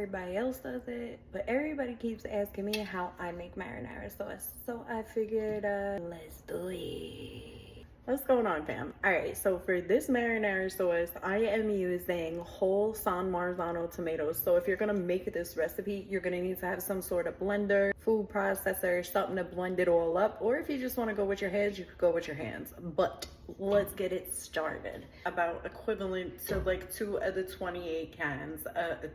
everybody else does it, but everybody keeps asking me how I make marinara sauce. So I figured, let's do it. What's going on, fam? All right, so for this marinara sauce, I am using whole San Marzano tomatoes. So if you're gonna make this recipe, you're gonna need to have some sort of blender, food processor, something to blend it all up. Or if you just wanna go with your hands, you could go with your hands. But let's get it started. About equivalent to like 2 of the 28 cans,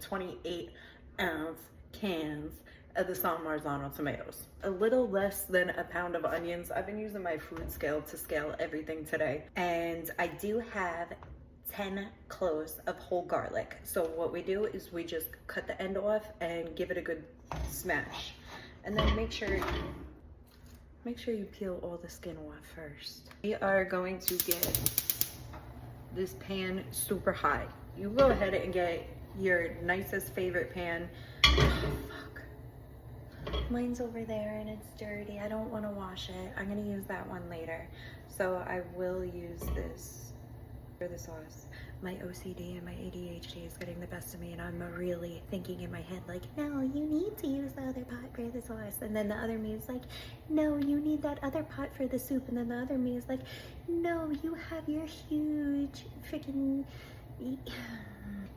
28-ounce cans of the San Marzano tomatoes. A little less than a pound of onions. I've been using my food scale to scale everything today. And I do have 10 cloves of whole garlic. So what we do is we just cut the end off and give it a good smash. And then make sure you peel all the skin off first. We are going to get this pan super hot. You go ahead and get your nicest favorite pan. Mine's over there and it's dirty. I don't want to wash it. I'm gonna use that one later. So I will use this for the sauce. My OCD and my ADHD is getting the best of me, and I'm really thinking in my head like, no, you need to use the other pot for the sauce. And then the other me is like, no, you need that other pot for the soup. And then the other me is like, no, you have your huge freaking...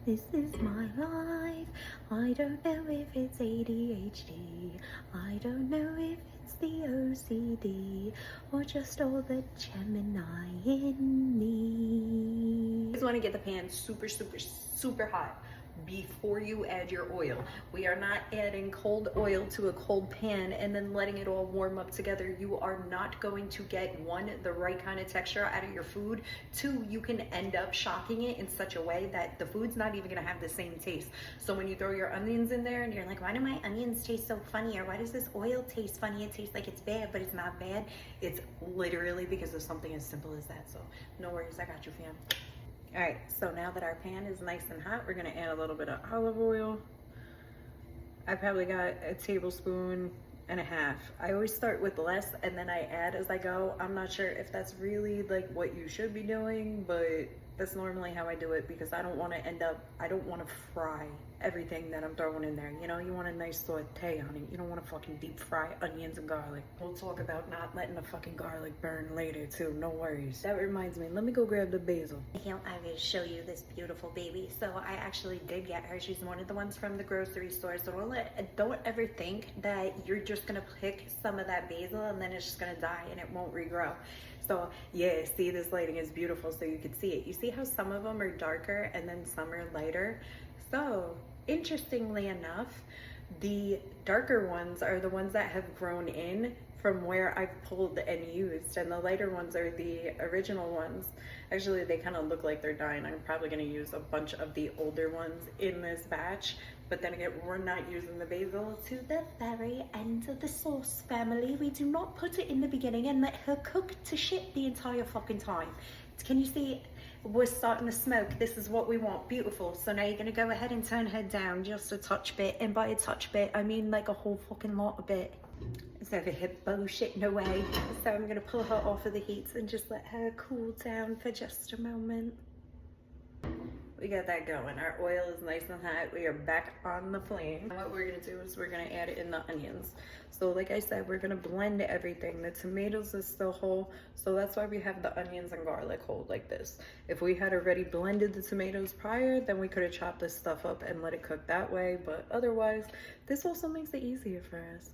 This is my life. I don't know if it's ADHD. I don't know if it's the OCD or just all the Gemini in me. You just want to get the pan super, super, super hot before you add your oil. We are not adding cold oil to a cold pan and then letting it all warm up together. You are not going to get, one, the right kind of texture out of your food. Two, you can end up shocking it in such a way that the food's not even gonna have the same taste. So when you throw your onions in there and you're like, why do my onions taste so funny? Or why does this oil taste funny? It tastes like it's bad, but it's not bad. It's literally because of something as simple as that. So no worries, I got you, fam. All right, so now that our pan is nice and hot, we're gonna add a little bit of olive oil. I probably got a tablespoon and a half. I always start with less and then I add as I go. I'm not sure if that's really like what you should be doing, but that's normally how I do it because I don't want to fry everything that I'm throwing in there. You know, you want a nice saute on it. You don't want to fucking deep fry onions and garlic. We'll talk about not letting the fucking garlic burn later too, no worries. That reminds me, let me go grab the basil. Here, I will show you this beautiful baby. So I actually did get her. She's one of the ones from the grocery store. So don't ever think that you're just gonna pick some of that basil and then it's just gonna die and it won't regrow. So yeah, see, this lighting is beautiful so you can see it. You see how some of them are darker and then some are lighter? So interestingly enough, the darker ones are the ones that have grown in from where I've pulled and used, and the lighter ones are the original ones. Actually, they kind of look like they're dying. I'm probably going to use a bunch of the older ones in this batch, but then again, we're not using the basil to the very end of the sauce, family. We do not put it in the beginning and let her cook to shit the entire fucking time. Can you see? We're starting to smoke. This is what we want. Beautiful. So now you're gonna go ahead and turn her down just a touch bit, and by a touch bit I mean like a whole fucking lot of bit. It's over here bullshit no way. So I'm gonna pull her off of the heat and just let her cool down for just a moment. We got that going. Our oil is nice and hot. We are back on the flame. What we're gonna do is we're gonna add in the onions. So like I said, we're gonna blend everything. The tomatoes is still whole, so that's why we have the onions and garlic whole like this. If we had already blended the tomatoes prior, then we could have chopped this stuff up and let it cook that way, but otherwise, this also makes it easier for us.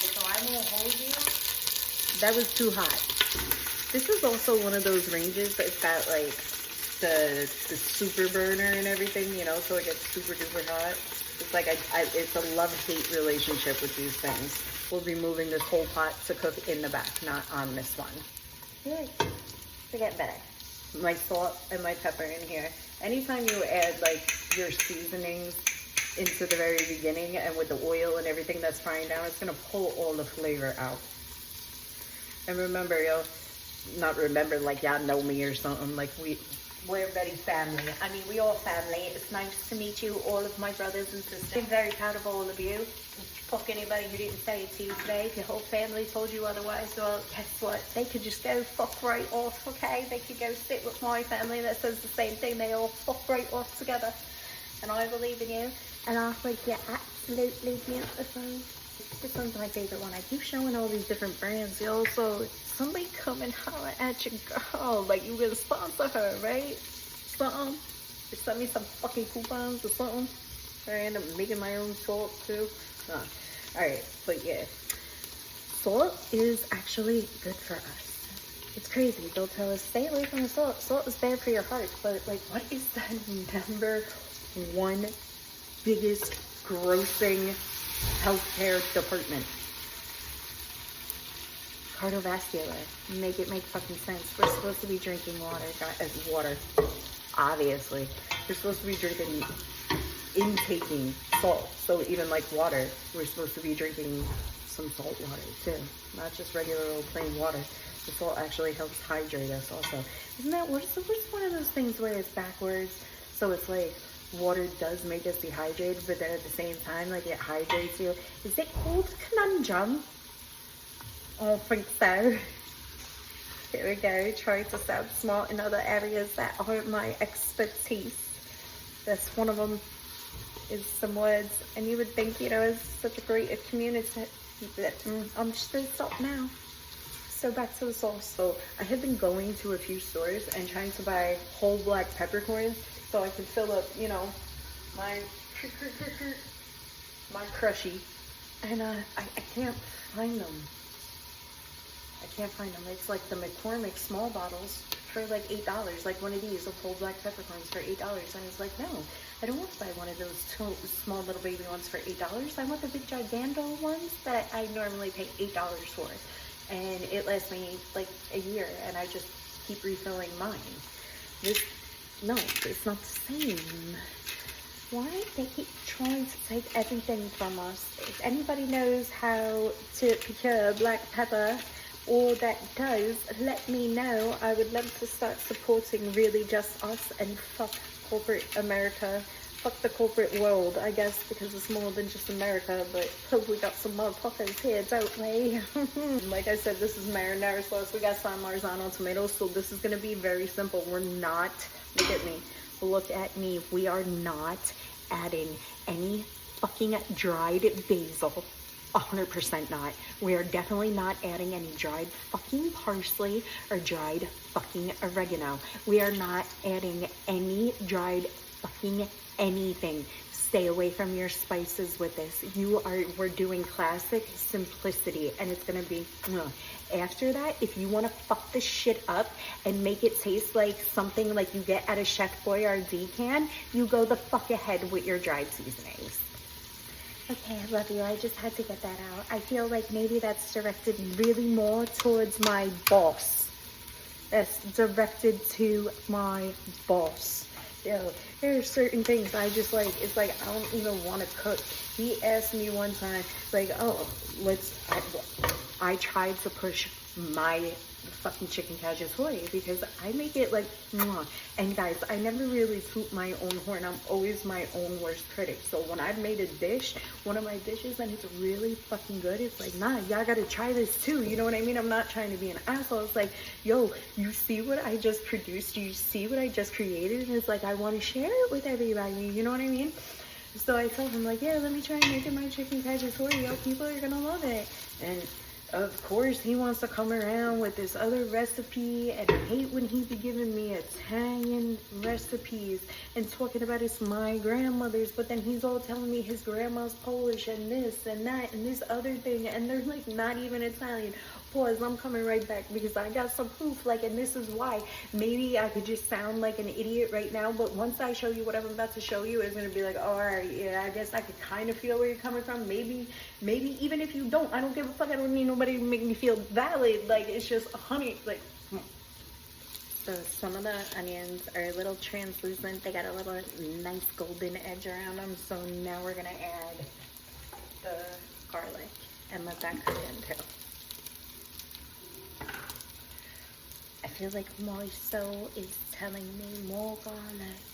So I won't hold you. That was too hot. This is also one of those ranges that's got like the super burner and everything, you know, so it gets super duper hot. It's like it's a love-hate relationship with these things. We'll be moving this whole pot to cook in the back, not on this one. Yes, to get better. My salt and my pepper in here. Anytime you add like your seasonings into the very beginning and with the oil and everything that's frying down, it's gonna pull all the flavor out. And remember, not remember like y'all know me or something, like we're very family. I mean, we all family. It's nice to meet you, all of my brothers and sisters. I'm very proud of all of you. Fuck anybody who didn't say it to you today. If your whole family told you otherwise, well, guess what? They could just go fuck right off, okay? They could go sit with my family that says the same thing. They all fuck right off together. and I believe in you, and I think you're absolutely beautiful. This one's my favorite one. I keep showing all these different brands, yo, so somebody come and holler at your girl, like you gonna sponsor her, right? Something. Or send me some fucking coupons or something. Or I end up making my own salt too. Nah. Alright, but yeah. Salt is actually good for us. It's crazy. They'll tell us, stay away from the salt. Salt is bad for your heart. But, like, what is the number one biggest grossing healthcare department? Cardiovascular. Make it make fucking sense. We're supposed to be drinking water. Obviously. We're supposed to be drinking, intaking salt. So even like water, we're supposed to be drinking some salt water too, not just regular old plain water. The salt actually helps hydrate us also. Isn't that what's one of those things where it's backwards? So it's like water does make us dehydrated, but then at the same time, like it hydrates you. Is it called conundrum? I don't think so. Here we go, trying to sound smart in other areas that aren't my expertise. That's one of them. Is some words, and you would think, you know, it's such a great community. I'm just gonna stop now. So back to the sauce. So I have been going to a few stores and trying to buy whole black peppercorns so I can fill up, you know, my crushy. And I can't find them. It's like the McCormick small bottles for like $8, like one of these of whole black peppercorns for $8. And I was like, no, I don't want to buy one of those small little baby ones for $8. I want the big giganto ones that I normally pay $8 for. And it lasts me like a year, and I just keep refilling mine. No, it's not the same. Why they keep trying to take everything from us? If anybody knows how to procure black pepper, or that does, let me know. I would love to start supporting really just us and fuck corporate America. Fuck the corporate world, I guess, because it's more than just America, but we got some motherfuckers here, don't we? Like I said, this is marinara sauce. We got San Marzano tomatoes, so this is gonna be very simple. We're not, look at me. We are not adding any fucking dried basil. 100% not. We are definitely not adding any dried fucking parsley or dried fucking oregano. We are not adding any dried fucking anything. Stay away from your spices with this. We're doing classic simplicity, and it's gonna be, after that, if you want to fuck this shit up and make it taste like something like you get at a Chef Boyardee can, you go the fuck ahead with your dried seasonings. Okay, I love you. I just had to get that out. I feel like maybe that's directed really more towards my boss. That's directed to my boss. Yo, there are certain things I just like, it's like I don't even want to cook. He asked me one time, like, oh, I tried to push my fucking chicken cacciatore because I make it like mwah. And guys, I never really toot my own horn. I'm always my own worst critic. So when I've made a dish, one of my dishes, and it's really fucking good, it's like, nah, y'all gotta try this too. You know what I mean? I'm not trying to be an asshole. It's like, yo, you see what I just produced? You see what I just created? And it's like, I want to share it with everybody. You know what I mean? So I told him, like, yeah, let me try making my chicken cacciatore. Yo, people are gonna love it. And of course, he wants to come around with this other recipe, and I hate when he be giving me Italian recipes and talking about it's my grandmother's, but then he's all telling me his grandma's Polish and this and that and this other thing, and they're like not even Italian. Pause, I'm coming right back because I got some proof, like, and this is why. Maybe I could just sound like an idiot right now, but once I show you what I'm about to show you, it's gonna be like, all right, yeah, I guess I could kind of feel where you're coming from. Maybe even if you don't, I don't give a fuck. I don't need nobody to make me feel valid. Like, it's just honey, like, so some of the onions are a little translucent. They got a little nice golden edge around them. So now we're gonna add the garlic and let that cook in too. I feel like my soul is telling me more garlic,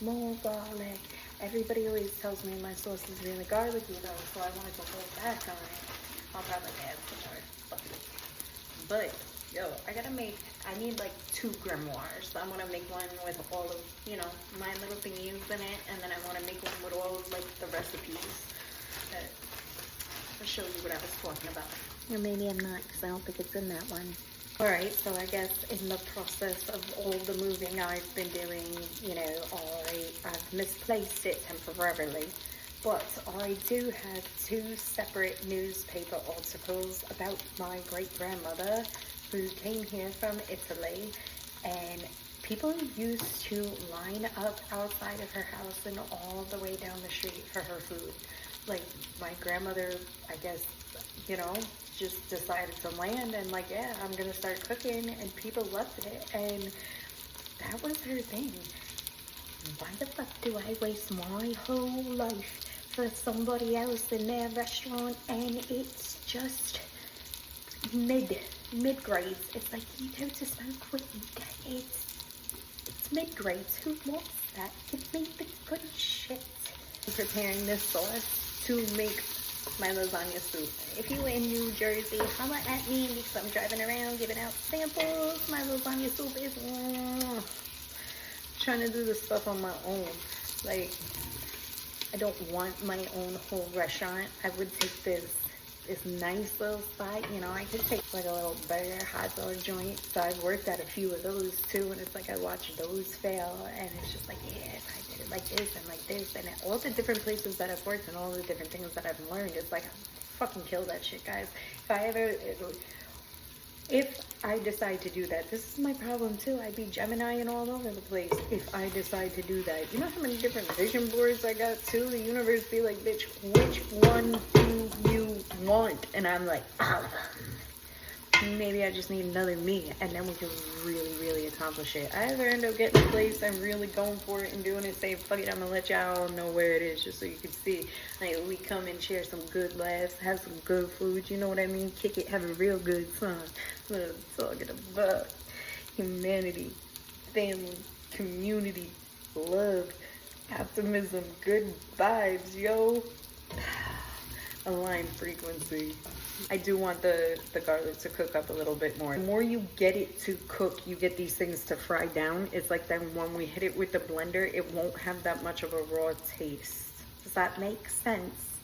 more garlic. Everybody always tells me my sauce is really garlicky though, so I wanted to hold back on it. I'll probably add some more. But Yo, I need like 2 grimoires. So I'm gonna make one with all of, you know, my little thingies in it, and then I wanna make one with all of like the recipes. I'll show you what I was talking about. Or maybe I'm not, because I don't think it's in that one. Alright, so I guess in the process of all the moving I've been doing, you know, I've misplaced it temporarily. But I do have 2 separate newspaper articles about my great-grandmother who came here from Italy, and people used to line up outside of her house and all the way down the street for her food. Like, my grandmother, I guess, you know, just decided to land and like, yeah, I'm gonna start cooking, and people loved it, and that was her thing. Why the fuck do I waste my whole life for somebody else in their restaurant, and it's just mid-grades? It's like, you go to smoke weed. It's mid-grades. Who wants that? Give me the good shit. I'm preparing this sauce to make my lasagna soup. If you in New Jersey, holla at me, because I'm driving around giving out samples. My lasagna soup is trying to do this stuff on my own. Like, I don't want my own whole restaurant. I would take this nice little spot, you know. I could take like a little burger, hot dog joint. So I've worked at a few of those too, and it's like I watch those fail, and it's just like, yeah, if I did it like this and like this, and all the different places that I've worked and all the different things that I've learned, it's like, fucking kill that shit, guys. If I decide to do that, this is my problem too. I'd be Gemini-ing all over the place if I decide to do that. You know how many different vision boards I got too? The universe be like, bitch, which one do you want? And I'm like, maybe I just need another me, and then we can really, really accomplish it. I either end up getting a place and really going for it and doing it, saying, fuck it, I'm gonna let y'all know where it is, just so you can see. Like, we come and share some good laughs, have some good food, you know what I mean? Kick it, have a real good time. What I'm talking about. Humanity, family, community, love, optimism, good vibes, yo. Aligned frequency. I do want the garlic to cook up a little bit more. The more you get it to cook, you get these things to fry down. It's like then when we hit it with the blender, it won't have that much of a raw taste. Does that make sense?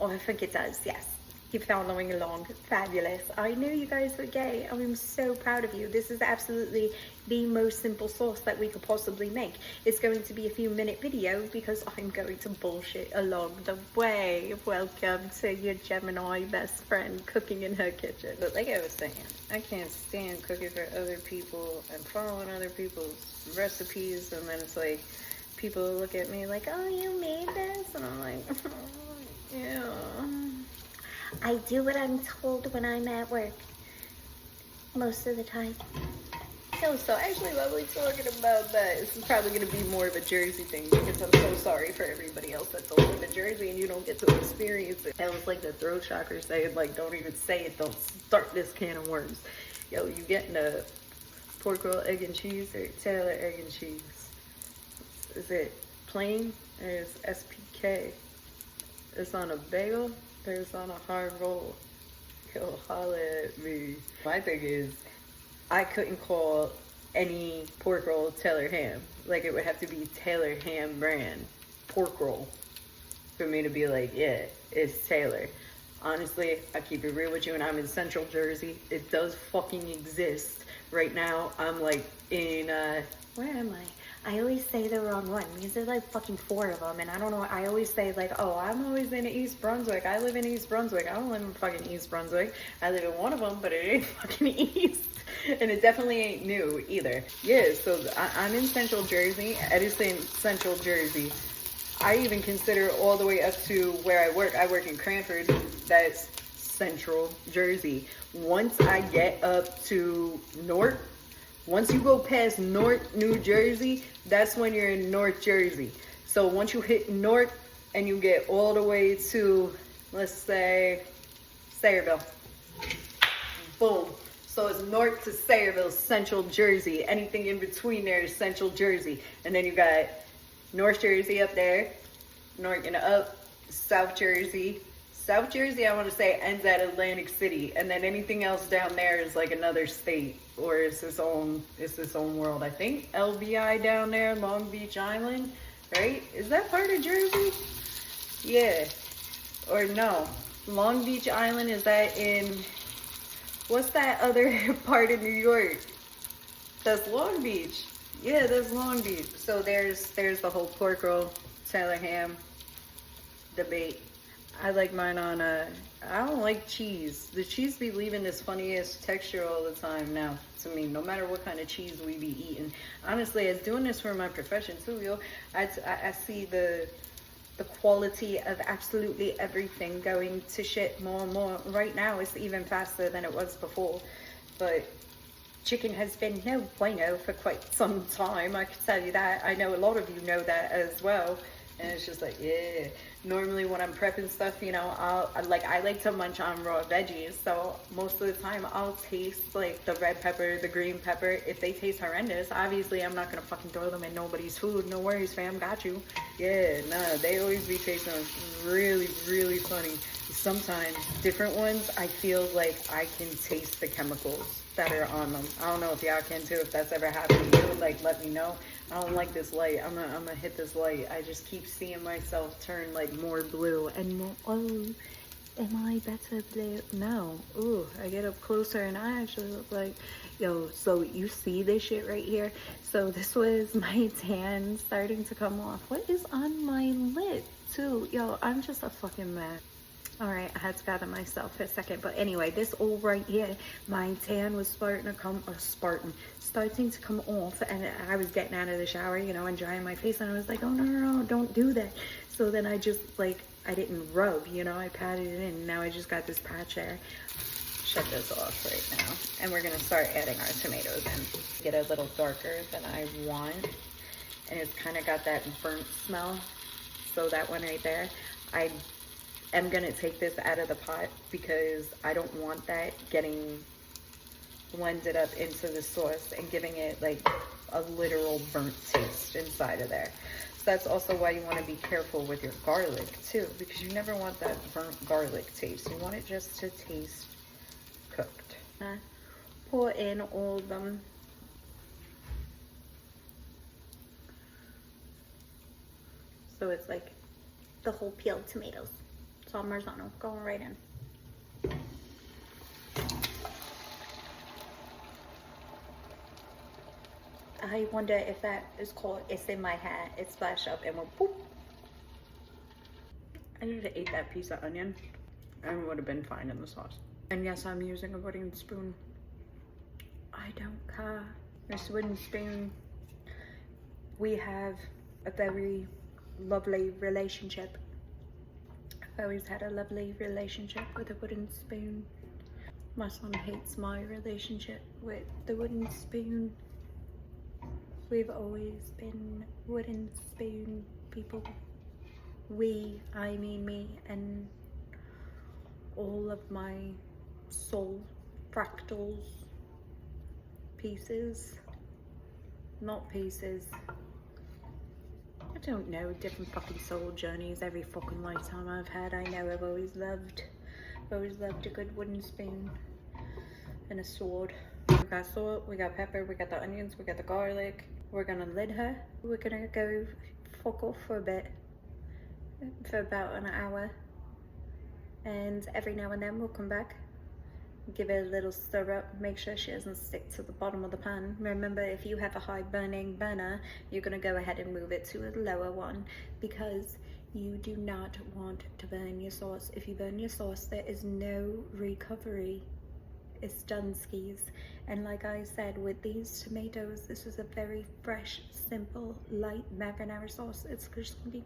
Oh, I think it does, yes. Keep following along. Fabulous. I knew you guys were gay. I'm so proud of you. This is absolutely the most simple sauce that we could possibly make. It's going to be a few minute video because I'm going to bullshit along the way. Welcome to your Gemini best friend cooking in her kitchen. But like I was saying, I can't stand cooking for other people and following other people's recipes, and then it's like people look at me like, oh, you made this? And I'm like, yeah. I do what I'm told when I'm at work, most of the time. So actually, while we're talking about that, this is probably going to be more of a Jersey thing, because I'm so sorry for everybody else that's over to Jersey and you don't get to experience it. That was like the throat chakra saying, like, don't even say it, don't start this can of worms. Yo, you getting a pork roll, egg and cheese, or Taylor egg and cheese? Is it plain, or is SPK? It's on a bagel? There's on a hard roll. Yo, holla at me. My thing is, I couldn't call any pork roll Taylor ham. Like, it would have to be Taylor ham brand pork roll for me to be like, yeah, it's Taylor. Honestly, I keep it real with you, and I'm in Central Jersey. It does fucking exist. Right now, I'm like in, where am I? I always say the wrong one because there's like fucking 4 of them, and I don't know. I always say like, oh, I'm always in East Brunswick. I live in East Brunswick. I don't live in fucking East Brunswick. I live in one of them, but it ain't fucking East, and it definitely ain't new either. Yeah, so I'm in Central Jersey, Edison, Central Jersey. I even consider all the way up to where I work. I work in Cranford. That's Central Jersey. Once I get up to North. Once you go past North New Jersey, that's when you're in North Jersey. So once you hit North and you get all the way to, let's say, Sayreville. Boom. So it's North to Sayreville, Central Jersey. Anything in between there is Central Jersey. And then you got North Jersey up there, North and up, South Jersey, South Jersey, I want to say, ends at Atlantic City, and then anything else down there is like another state, or it's its own world. I think LBI down there, Long Beach Island, right? Is that part of Jersey? Yeah. Or no. Long Beach Island, is that in, what's that other part of New York? That's Long Beach. Yeah, that's Long Beach. So there's the whole pork roll, Taylor ham debate. I like mine on I don't like cheese. The cheese be leaving this funniest texture all the time now to me, no matter what kind of cheese we be eating. Honestly, as doing this for my profession too, yo, I see the quality of absolutely everything going to shit more and more. Right now, it's even faster than it was before. But chicken has been no bueno for quite some time, I can tell you that. I know a lot of you know that as well. And it's just like, yeah. Normally when I'm prepping stuff, you know, I like to munch on raw veggies. So most of the time I'll taste like the red pepper, the green pepper. If they taste horrendous, obviously I'm not gonna fucking throw them in nobody's food. No worries, fam, got you. Yeah, nah, they always be tasting really, really funny. Sometimes different ones, I feel like I can taste the chemicals that are on them. I don't know if y'all can too, if that's ever happened to you, like let me know. I don't like this light. I'm gonna hit this light. I just keep seeing myself turn like more blue and more, oh, am I better blue? No. Ooh, I get up closer and I actually look like, yo, so you see this shit right here? So this was my tan starting to come off. What is on my lip too? Yo, I'm just a fucking mess. All right, I had to gather myself for a second. But anyway, this all right here, my tan was starting to come off, and I was getting out of the shower, you know, and drying my face, and I was like, oh, no, don't do that. So then I just, like, I didn't rub, you know, I patted it in. Now I just got this patch there. Shut this off right now. And we're gonna start adding our tomatoes in. Get a little darker than I want. And it's kind of got that burnt smell. So that one right there, I'm gonna take this out of the pot because I don't want that getting blended up into the sauce and giving it like a literal burnt taste inside of there. So that's also why you want to be careful with your garlic too, because you never want that burnt garlic taste. You want it just to taste cooked. Pour in all of them. So it's like the whole peeled tomatoes. San Marzano, going right in. I wonder if that is called, it's in my hat, it splashed up and went poop. I need to eat that piece of onion and would have been fine in the sauce. And yes, I'm using a wooden spoon. I don't care. This wooden spoon, we have a very lovely relationship. I've always had a lovely relationship with a wooden spoon. My son hates my relationship with the wooden spoon. We've always been wooden spoon people. We, I mean me, and all of my soul fractals, pieces, not pieces. I don't know, different fucking soul journeys every fucking lifetime I've had. I know I've always loved a good wooden spoon and a sword. We got salt, we got pepper, we got the onions, we got the garlic. We're gonna lid her. We're gonna go fuck off for a bit, for about an hour. And every now and then we'll come back, give it a little stir up, make sure she doesn't stick to the bottom of the pan. Remember, if you have a high burning burner, you're gonna go ahead and move it to a lower one because you do not want to burn your sauce. If you burn your sauce, there is no recovery. It's done skis. And like I said, with these tomatoes, this is a very fresh, simple, light marinara sauce. It's just gonna be,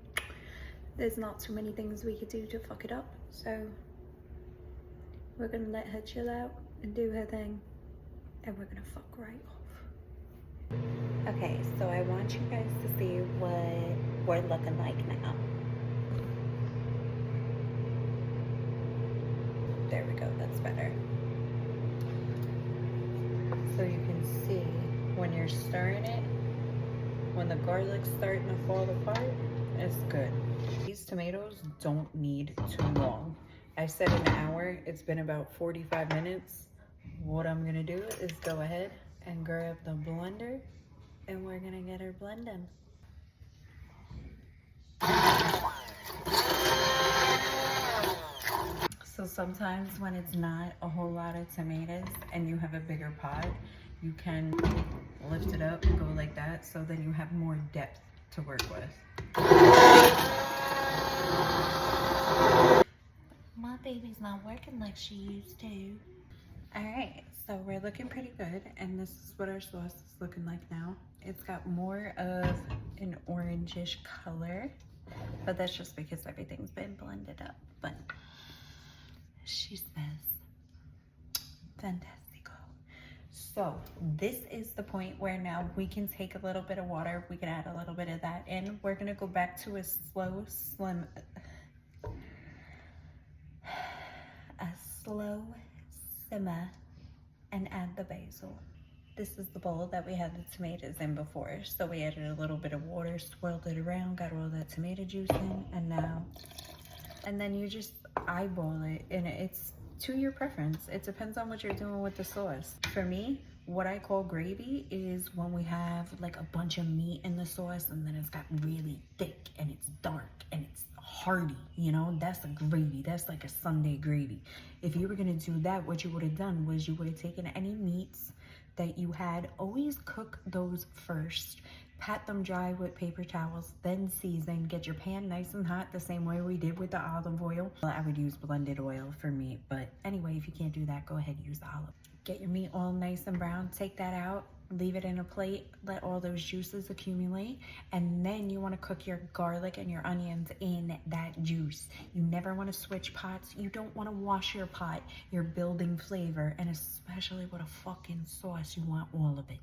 there's not too many things we could do to fuck it up. So we're gonna let her chill out and do her thing, and we're gonna fuck right off. Okay, so I want you guys to see what we're looking like now. There we go, that's better. So you can see when you're stirring it, when the garlic's starting to fall apart, it's good. These tomatoes don't need too long. I said an hour. It's been about 45 minutes. What I'm gonna do is go ahead and grab the blender and we're gonna get her blending. So sometimes when it's not a whole lot of tomatoes and you have a bigger pot, you can lift it up and go like that, so then you have more depth to work with. My baby's not working like she used to. All right, so we're looking pretty good, and this is what our sauce is looking like now. It's got more of an orangish color, but that's just because everything's been blended up. But she says, fantastico. So this is the point where now we can take a little bit of water. We can add a little bit of that in. We're gonna go back to a slow simmer and add the basil. This is the bowl that we had the tomatoes in before. So we added a little bit of water, swirled it around, got all that tomato juice in, and then you just eyeball it, and it's to your preference. It depends on what you're doing with the sauce. For me, what I call gravy is when we have like a bunch of meat in the sauce and then it's got really thick and it's dark and it's hearty, you know, that's a gravy. That's like a Sunday gravy. If you were gonna do that, what you would have done was you would have taken any meats that you had, always cook those first, pat them dry with paper towels, then season, get your pan nice and hot the same way we did with the olive oil. Well, I would use blended oil for meat, but anyway, if you can't do that, go ahead and use the olive. Get your meat all nice and brown, take that out, leave it in a plate, let all those juices accumulate, and then you want to cook your garlic and your onions in that juice. You never want to switch pots. You don't want to wash your pot. You're building flavor, and especially with a fucking sauce, you want all of it.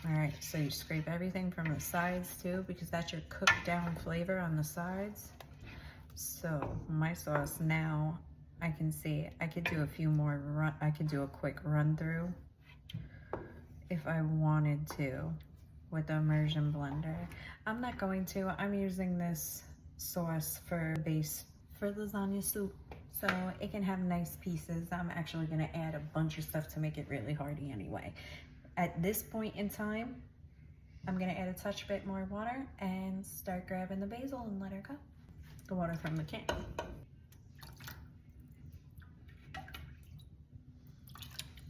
All right, so you scrape everything from the sides too, because that's your cooked down flavor on the sides. So my sauce now, I can see I could do a few more I could do a quick run through if I wanted to with the immersion blender. I'm not going to. I'm using this sauce for base for lasagna soup, so it can have nice pieces. I'm actually going to add a bunch of stuff to make it really hearty anyway. At this point in time, I'm going to add a touch bit more water and start grabbing the basil and let her go. The water from the can.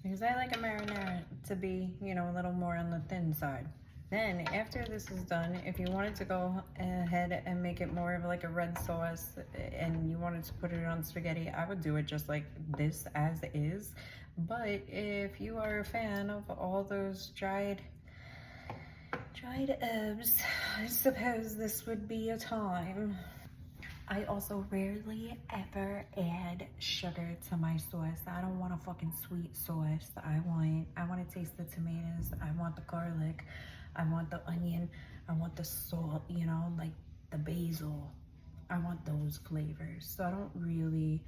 Because I like a marinara to be, you know, a little more on the thin side. Then after this is done, if you wanted to go ahead and make it more of like a red sauce and you wanted to put it on spaghetti, I would do it just like this as is. But if you are a fan of all those dried herbs, I suppose this would be a time. I also rarely ever add sugar to my sauce. I don't want a fucking sweet sauce. I want to taste the tomatoes. I want the garlic. I want the onion. I want the salt, you know, like the basil. I want those flavors. So I don't really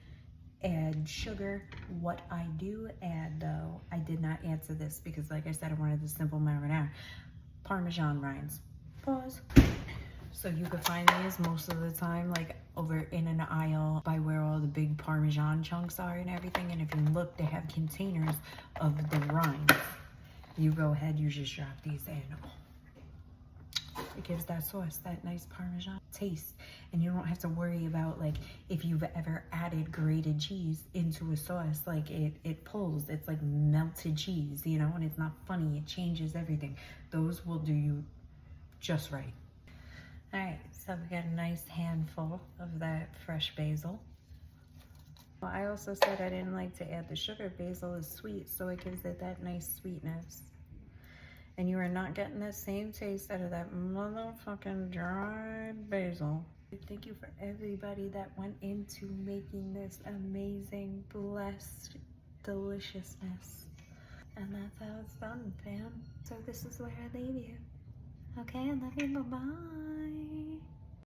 add sugar. What I do add though, I did not add to this because like I said, I wanted the simple marinara. Parmesan rinds. Pause. So you could find these most of the time like over in an aisle by where all the big Parmesan chunks are and everything. And if you look, they have containers of the rinds. You go ahead, you just drop these in. It gives that sauce that nice Parmesan taste. And you don't have to worry about like if you've ever added grated cheese into a sauce, like it pulls, it's like melted cheese, you know, and it's not funny, it changes everything. Those will do you just right. All right, so we got a nice handful of that fresh basil. Well, I also said I didn't like to add the sugar. Basil is sweet, so it gives it that nice sweetness. And you are not getting the same taste out of that motherfucking dried basil. Thank you for everybody that went into making this amazing, blessed deliciousness. And that's how it's done, fam. So this is where I leave you. Okay, I love you, bye-bye.